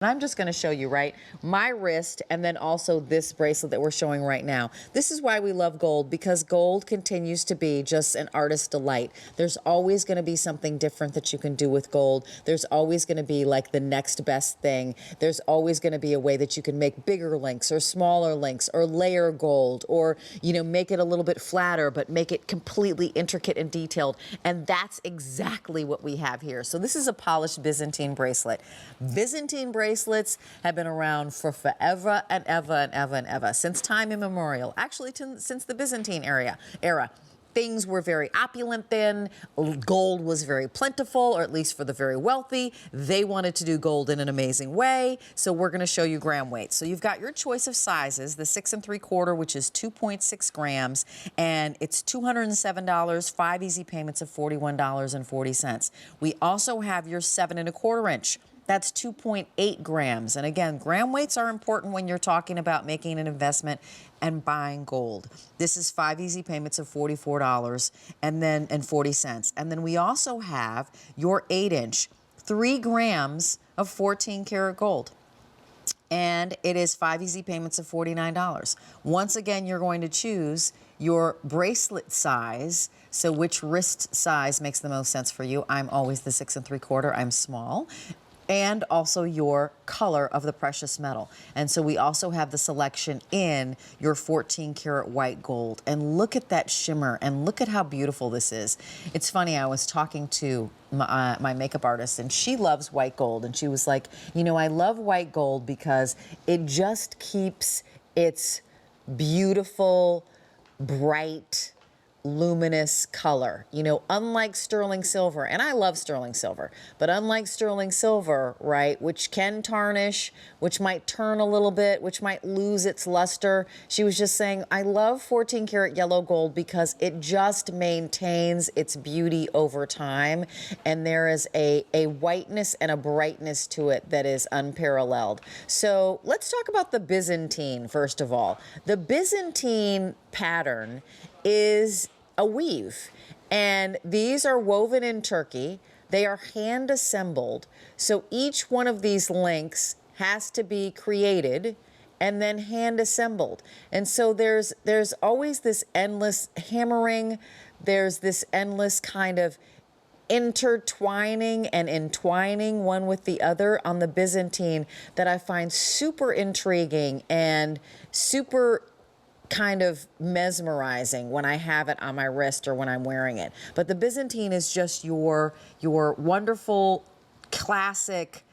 I'm just going to show you, right, my wrist and then also this bracelet that we're showing right now. This is why we love gold, because gold continues to be just an artist's delight. There's always going to be something different that you can do with gold. There's always going to be like the next best thing. There's always going to be a way that you can make bigger links or smaller links or layer gold or, you know, make it a little bit flatter but make it completely intricate and detailed. And that's exactly what we have here. So this is a polished Byzantine bracelet. Byzantine bracelets have been around for forever and ever and ever and ever, since time immemorial, actually since the Byzantine era. Things were very opulent then. Gold was very plentiful, or at least for the very wealthy. They wanted to do gold in an amazing way. So we're going to show you gram weights. So you've got your choice of sizes, the 6 3/4, which is 2.6 grams, and it's $207, 5 easy payments of $41.40. We also have your 7 1/4 inch. That's 2.8 grams. And again, gram weights are important when you're talking about making an investment and buying gold. This is 5 easy payments of $44 and 40 cents. And then we also have your 8 inch, 3 grams of 14 karat gold. And it is 5 easy payments of $49. Once again, you're going to choose your bracelet size. So which wrist size makes the most sense for you? I'm always the 6 3/4. I'm small. And also your color of the precious metal. And so we also have the selection in your 14 karat white gold. And look at that shimmer and look at how beautiful this is. It's funny, I was talking to my makeup artist and she loves white gold. And she was like, you know, I love white gold because it just keeps its beautiful, bright, luminous color, you know, unlike sterling silver. And I love sterling silver, but unlike sterling silver, right, which can tarnish, which might turn a little bit, which might lose its luster, she was just saying, I love 14 karat yellow gold because it just maintains its beauty over time. And there is a whiteness and a brightness to it that is unparalleled. So let's talk about the Byzantine first of all. The Byzantine pattern is a weave, and these are woven in Turkey. They are hand assembled, so each one of these links has to be created and then hand assembled. And so there's always this endless hammering, there's this endless kind of intertwining and entwining one with the other on the Byzantine that I find super intriguing and super kind of mesmerizing when I have it on my wrist or when I'm wearing it. But the Byzantine is just your wonderful, classic,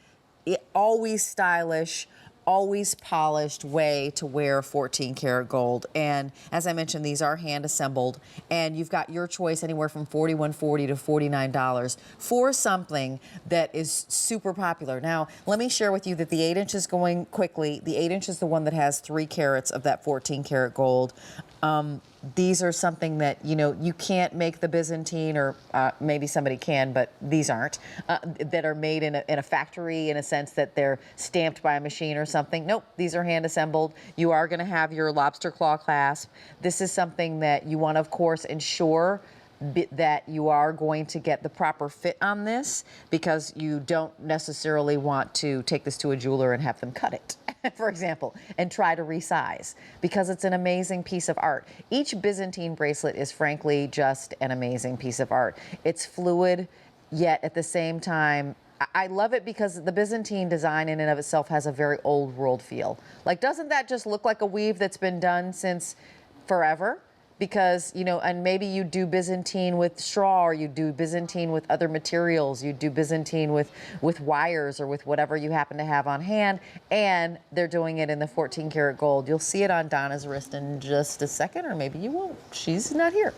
always stylish, always polished way to wear 14 karat gold. And as I mentioned, these are hand assembled, and you've got your choice anywhere from $41.40 to $49 for something that is super popular. Now, let me share with you that the 8 inch is going quickly. The 8 inch is the one that has 3 carats of that 14 karat gold. These are something that, you know, you can't make the Byzantine, or maybe somebody can, but these aren't, that are made in a factory in a sense that they're stamped by a machine or something. Nope, these are hand assembled. You are going to have your lobster claw clasp. This is something that you want to, of course, ensure that you are going to get the proper fit on this, because you don't necessarily want to take this to a jeweler and have them cut it, for example, and try to resize, because it's an amazing piece of art. Each Byzantine bracelet is frankly just an amazing piece of art. It's fluid, yet at the same time, I love it because the Byzantine design in and of itself has a very old world feel. Like, doesn't that just look like a weave that's been done since forever? Because, you know, and maybe you do Byzantine with straw, or you do Byzantine with other materials, you do Byzantine with wires or with whatever you happen to have on hand, and they're doing it in the 14 karat gold. You'll see it on Donna's wrist in just a second, or maybe you won't. She's not here.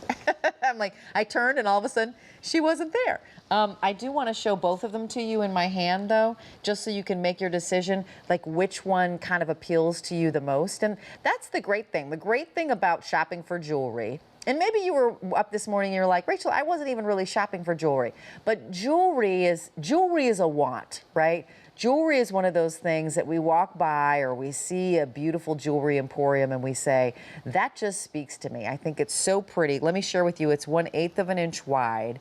I'm like, I turned and all of a sudden she wasn't there. I do want to show both of them to you in my hand, though, just so you can make your decision, like which one kind of appeals to you the most. And that's the great thing. The great thing about shopping for jewelry, and maybe you were up this morning and you're like, Rachel, I wasn't even really shopping for jewelry. But jewelry is a want, right? Jewelry is one of those things that we walk by or we see a beautiful jewelry emporium and we say, that just speaks to me. I think it's so pretty. Let me share with you, it's 1/8 of an inch wide.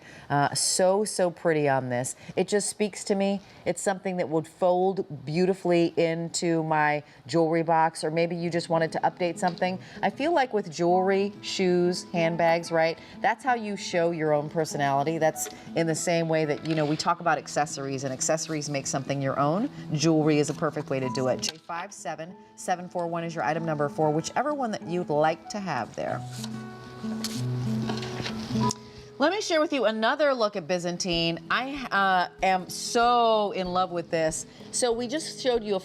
So pretty on this. It just speaks to me. It's something that would fold beautifully into my jewelry box, or maybe you just wanted to update something. I feel like with jewelry, shoes, handbags, right? That's how you show your own personality. That's in the same way that, you know, we talk about accessories, and accessories make something your own. Jewelry is a perfect way to do it. J57741 is your item number for whichever one that you'd like to have there. Let me share with you another look at Byzantine. I am so in love with this. So we just showed you a